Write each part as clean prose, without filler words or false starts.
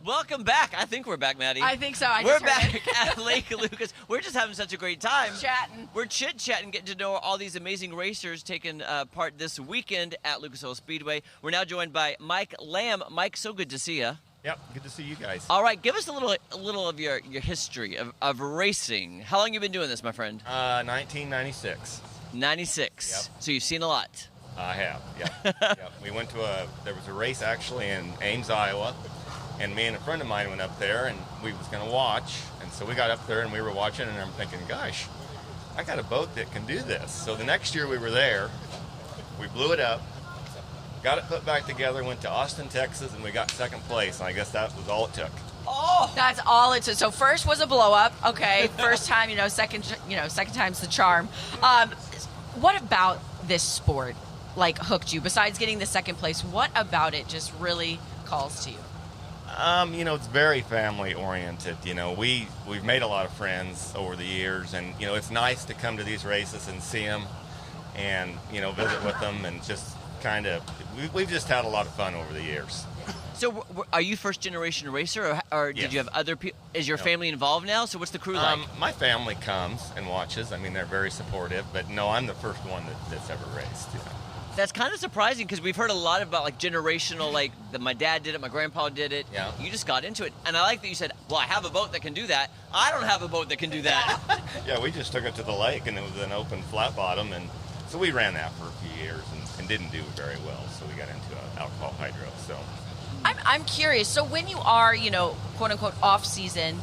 Welcome back. I think we're back, Maddie. I think so. We're back at Lake Lucas. We're just having such a great time. Chatting. We're chit-chatting, getting to know all these amazing racers taking part this weekend at Lucas Oil Speedway. We're now joined by Mike Lamb. Mike, so good to see you. Yep, good to see you guys. All right, give us a little of your history of racing. How long you been doing this, my friend? 1996. 96. Yep. So you've seen a lot. I have, yeah. Yep. We went to there was a race actually in Ames, Iowa, and me and a friend of mine went up there and we was going to watch, and so we got up there and we were watching, and I'm thinking, gosh, I got a boat that can do this. So the next year we were there, we blew it up, got it put back together, went to Austin, Texas, and we got second place, and I guess that was all it took. Oh, that's all it took. So first was a blow up. Okay, first time, second time's the charm. What about this sport hooked you? Besides getting the second place, what about it just really calls to you? It's very family oriented. We've made a lot of friends over the years, and it's nice to come to these races and see them, and visit with them, and just kind of we've just had a lot of fun over the years. So are you first generation racer, or did Yes. you have other people? Is your family involved now? So what's the crew like? My family comes and watches. I mean, they're very supportive, but no, I'm the first one that's ever raced. That's kind of surprising because we've heard a lot about generational, that my dad did it, my grandpa did it. Yeah. You just got into it. And I like that you said, well, I have a boat that can do that. I don't have a boat that can do that. Yeah, we just took it to the lake, and it was an open flat bottom, and so we ran that for a few years and didn't do very well, so we got into alcohol hydro. So I'm curious. So when you are, quote unquote off season,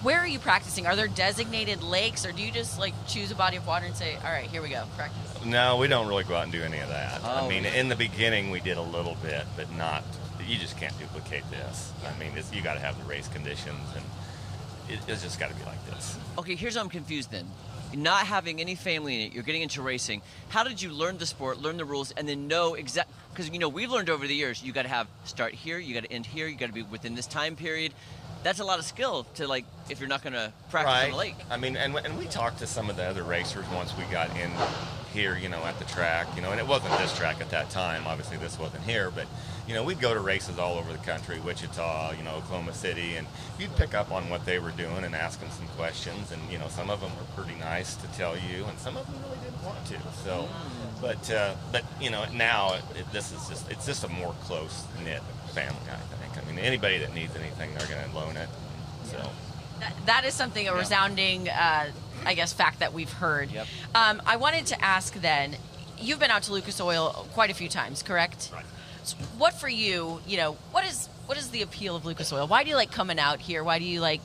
where are you practicing? Are there designated lakes, or do you just choose a body of water and say, all right, here we go, practice? no, we don't really go out and do any of that. Oh, I mean, really? in the beginning we did a little bit, but not. You just can't duplicate this. I mean, you got to have the race conditions, and it's just got to be like this. Okay, here's how I'm confused then. Not having any family in it, you're getting into racing. How did you learn the sport, learn the rules, and then know exactly? Because we've learned over the years, you got to start here, you got to end here, you got to be within this time period. That's a lot of skill to if you're not going to practice on the lake. I mean, and we talked to some of the other racers once we got in here, at the track, and it wasn't this track at that time. Obviously, this wasn't here, but we'd go to races all over the country, Wichita, Oklahoma City, and you'd pick up on what they were doing and ask them some questions, and some of them were pretty nice to tell you, and some of them really didn't want to. So, but now it's just a more close knit family, I think. I mean, anybody that needs anything, they're going to loan it. So That is something, a resounding, fact that we've heard. Yep. I wanted to ask then, you've been out to Lucas Oil quite a few times, correct? Right. So what for you, what is the appeal of Lucas Oil? Why do you like coming out here? Why do you like,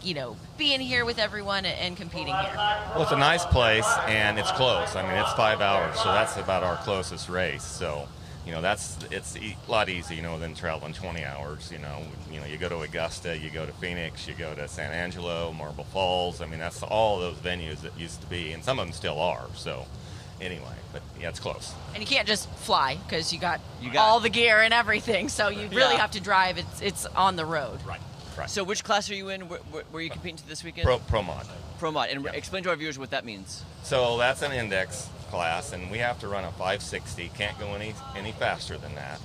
being here with everyone and competing here? Well, it's a nice place, and it's close. I mean, it's 5 hours, so that's about our closest race. So, it's a lot easier, than traveling 20 hours. You go to Augusta, you go to Phoenix, you go to San Angelo, Marble Falls. I mean, that's all those venues that used to be, and some of them still are. So, anyway, but yeah, it's close. And you can't just fly because you got all the gear and everything. So you really have to drive. It's on the road. Right. So which class are you in? Where are you competing this weekend? Pro mod. Pro mod. And Yep. explain to our viewers what that means. So that's an index class, and we have to run a 560. Can't go any faster than that,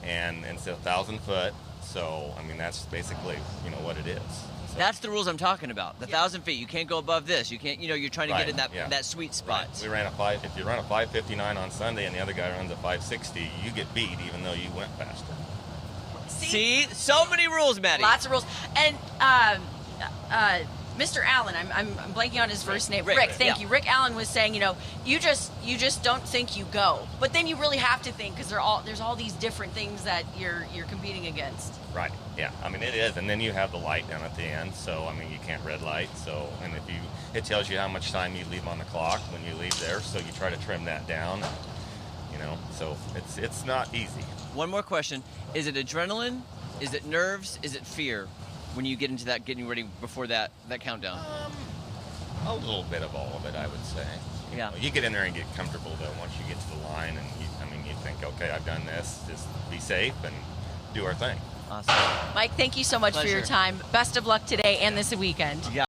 and it's 1,000 foot. So I mean, that's basically what it is. So, That's the rules I'm talking about. The 1,000 feet. You can't go above this. You can't. You're trying to Right, get in that yeah. that sweet spot. we ran if you run a 559 on Sunday and the other guy runs a 560, you get beat even though you went faster. See, so many rules, Maddie. Lots of rules. And Mr. Allen, I'm blanking on his first name. Rick, Thank yeah. you. Rick Allen was saying, you just don't think you go, but then you really have to think because there's all these different things that you're competing against. Right. Yeah. I mean, it is, and then you have the light down at the end. So I mean, you can't red light. So and it tells you how much time you leave on the clock when you leave there. So you try to trim that down. So it's not easy. One more question. Is it adrenaline? Is it nerves? Is it fear when you get into that getting ready before that countdown? A little bit of all of it, I would say. You get in there and get comfortable though once you get to the line, and you think, okay, I've done this. Just be safe and do our thing. Awesome. Mike, thank you so much for your Pleasure. time. Best of luck today and this weekend. Yeah.